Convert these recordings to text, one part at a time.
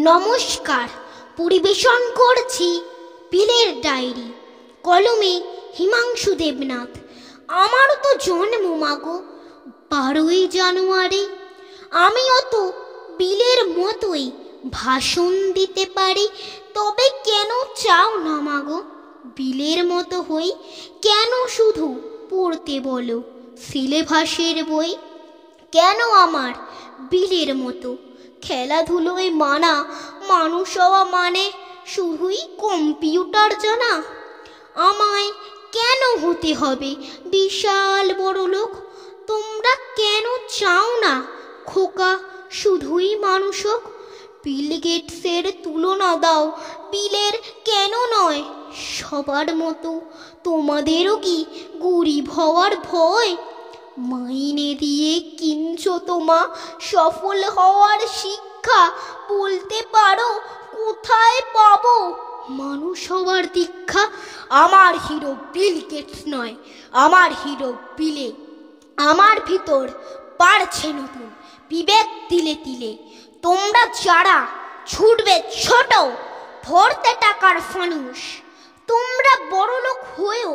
নমস্কার, পরিবেশন করছি বিলের ডায়েরি, কলমে হিমাংশু দেবনাথ। আমারও তো জন্ম মাগো 12ই জানুয়ারি। আমিও তো বিলের মতোই ভাষণ দিতে পারি, তবে কেন চাও না মাগো বিলের মতো হই? কেন শুধু পড়তে বলো সিলেবাসের বই? কেন আমার বিলের মতো খেলাধুলোয় মানা? মানুষ হওয়া মানে শুধুই কম্পিউটার জানা? আমায় কেন হতে হবে বিশাল বড় লোক? তোমরা কেন চাও না খোকা শুধুই মানুষ হোক? বিল গেটসের তুলনা দাও বিলের কেন নয় সবার মতো? তোমাদেরও কি গরিব হওয়ার ভয়? মাইনে দিয়ে কিনছো তোমা সফল হওয়ার শিক্ষা? বলতে পারো কোথায় পাবো মানুষ হওয়ার দীক্ষা? আমার হিরো বিল গেটস নয়, আমার হিরো বিলে। আমার ভিতর বাড়ছে নতুন বিবেক তিলে তিলে। তোমরা যারা ছুটবে ছোট ভরতে টাকার ফানুষ, তোমরা বড়লোক হয়েও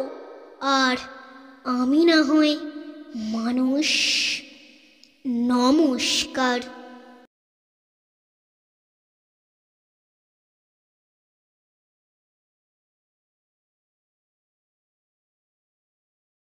আর আমি না হয় মানুষ। নমস্কার।